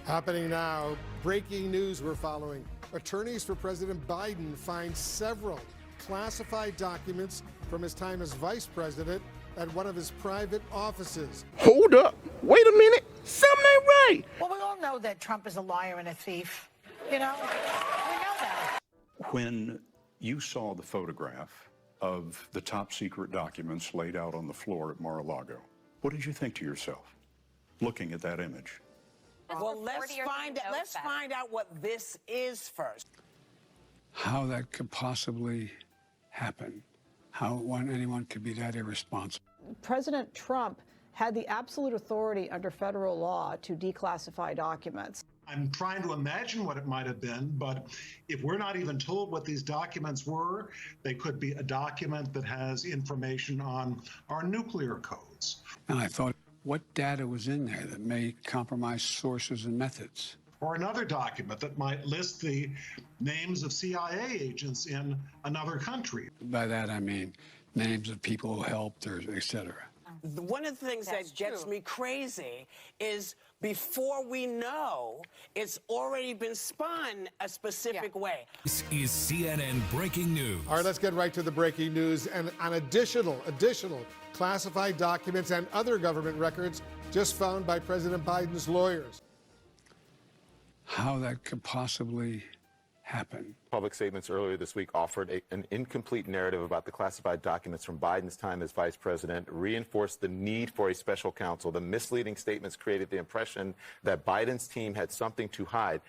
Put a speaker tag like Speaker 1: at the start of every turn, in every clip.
Speaker 1: Happening now, breaking news we're following. Attorneys for President Biden find several classified documents from his time as vice president at one of his private offices.
Speaker 2: Hold up. Wait a minute. Something ain't right.
Speaker 3: Well, we all know that Trump is a liar and a thief. You know, we know that.
Speaker 4: When you saw the photograph of the top secret documents laid out on the floor at Mar-a-Lago, what did you think to yourself, looking at that image?
Speaker 5: Well, let's find out what this is first.
Speaker 6: How that could possibly happen. How anyone could be that irresponsible.
Speaker 7: President Trump had the absolute authority under federal law to declassify documents.
Speaker 8: I'm trying to imagine what it might have been, but if we're not even told what these documents were, they could be a document that has information on our nuclear codes.
Speaker 6: And I thought, what data was in there that may compromise sources and methods?
Speaker 8: Or another document that might list the names of CIA agents in another country.
Speaker 6: By that, I mean names of people who helped, or et cetera.
Speaker 5: One of the things that gets me crazy is before we know, it's already been spun a specific way.
Speaker 9: This is CNN Breaking News.
Speaker 1: All right, let's get right to the breaking news and on additional classified documents and other government records just found by President Biden's lawyers.
Speaker 6: How that could possibly happen.
Speaker 10: Public statements earlier this week offered an incomplete narrative about the classified documents from Biden's time as vice president, reinforced the need for a special counsel. The misleading statements created the impression that Biden's team had something to hide.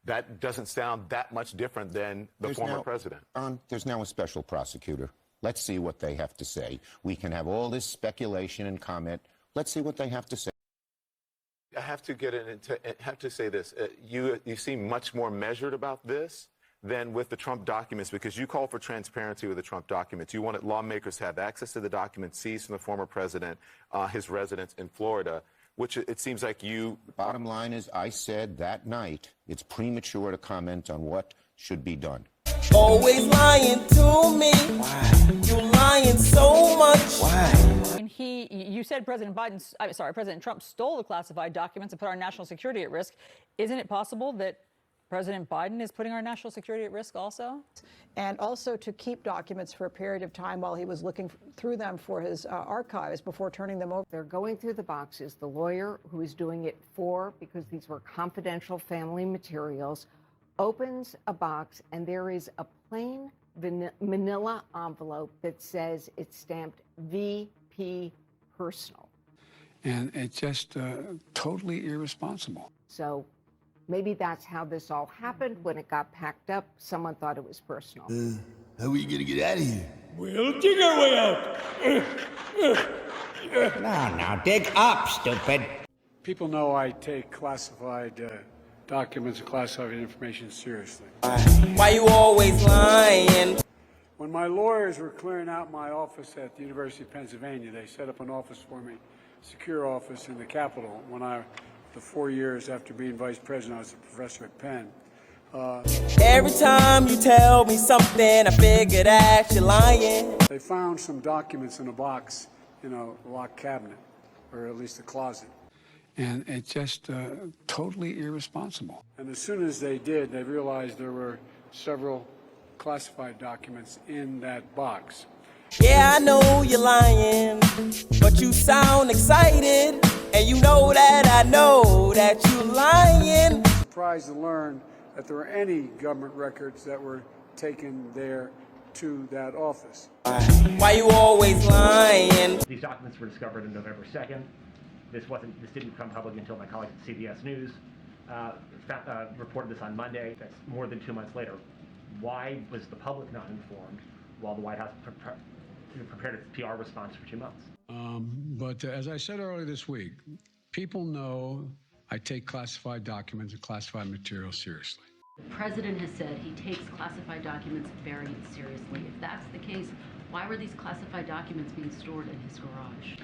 Speaker 10: That doesn't sound that much different than the former president.
Speaker 2: There's now a special prosecutor. Let's see what they have to say. We can have all this speculation and comment. Let's see what they have to say.
Speaker 10: I have to say this. You seem much more measured about this than with the Trump documents, because you call for transparency with the Trump documents. You wanted lawmakers to have access to the documents seized from the former president, his residence in Florida, which it seems like you...
Speaker 2: Bottom line is, I said that night, it's premature to comment on what should be done.
Speaker 11: Always lying to me. Why? You're lying so much.
Speaker 7: Why? And you said President Trump stole the classified documents and put our national security at risk. Isn't it possible that President Biden is putting our national security at risk also? And also to keep documents for a period of time while he was looking through them for his archives before turning them over.
Speaker 12: They're going through the boxes. The lawyer who is doing it because these were confidential family materials, opens a box and there is a plain manila envelope that says it's stamped VP Personal.
Speaker 6: And it's just totally irresponsible.
Speaker 12: So maybe that's how this all happened. When it got packed up, someone thought it was personal.
Speaker 11: How are you gonna get out of here?
Speaker 13: We'll dig our way out.
Speaker 11: Now, dig up, stupid.
Speaker 6: People know I take classified documents and classified information seriously.
Speaker 11: Why you always lying?
Speaker 6: When my lawyers were clearing out my office at the University of Pennsylvania, they set up an office for me, secure office in the Capitol. The 4 years after being vice president, I was a professor at Penn.
Speaker 11: Every time you tell me something, I figure that you're lying.
Speaker 6: They found some documents in a box in a locked cabinet, or at least a closet. And it's just totally irresponsible. And as soon as they did, they realized there were several classified documents in that box.
Speaker 11: Yeah, I know you're lying, but you sound excited, and you know that I know that you're lying.
Speaker 6: Surprised to learn that there were any government records that were taken there to that office.
Speaker 11: Why you always lying?
Speaker 14: These documents were discovered on November 2nd. This didn't become public until my colleagues at CBS News reported this on Monday. That's more than 2 months later. Why was the public not informed while the White House prepared its PR response for 2 months?
Speaker 6: But as I said earlier this week, people know I take classified documents and classified materials seriously.
Speaker 15: The president has said he takes classified documents very seriously. If that's the case, why were these classified documents being stored in his garage?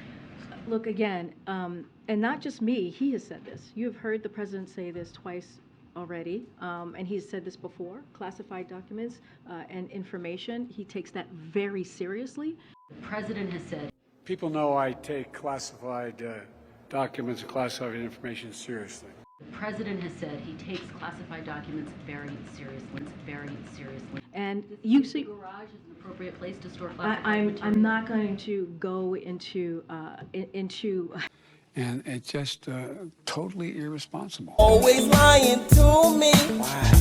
Speaker 16: Look, again, and not just me, he has said this. You have heard the president say this twice already, and he's said this before. Classified documents and information, he takes that very seriously.
Speaker 15: The president has said.
Speaker 6: People know I take classified documents and classified information seriously.
Speaker 15: The president has said he takes classified documents very seriously.
Speaker 16: And you see,
Speaker 15: The garage is an appropriate place to store classified
Speaker 16: I'm
Speaker 15: materials.
Speaker 16: not going to go into
Speaker 6: And it's just totally irresponsible.
Speaker 11: Always lying to me. Why?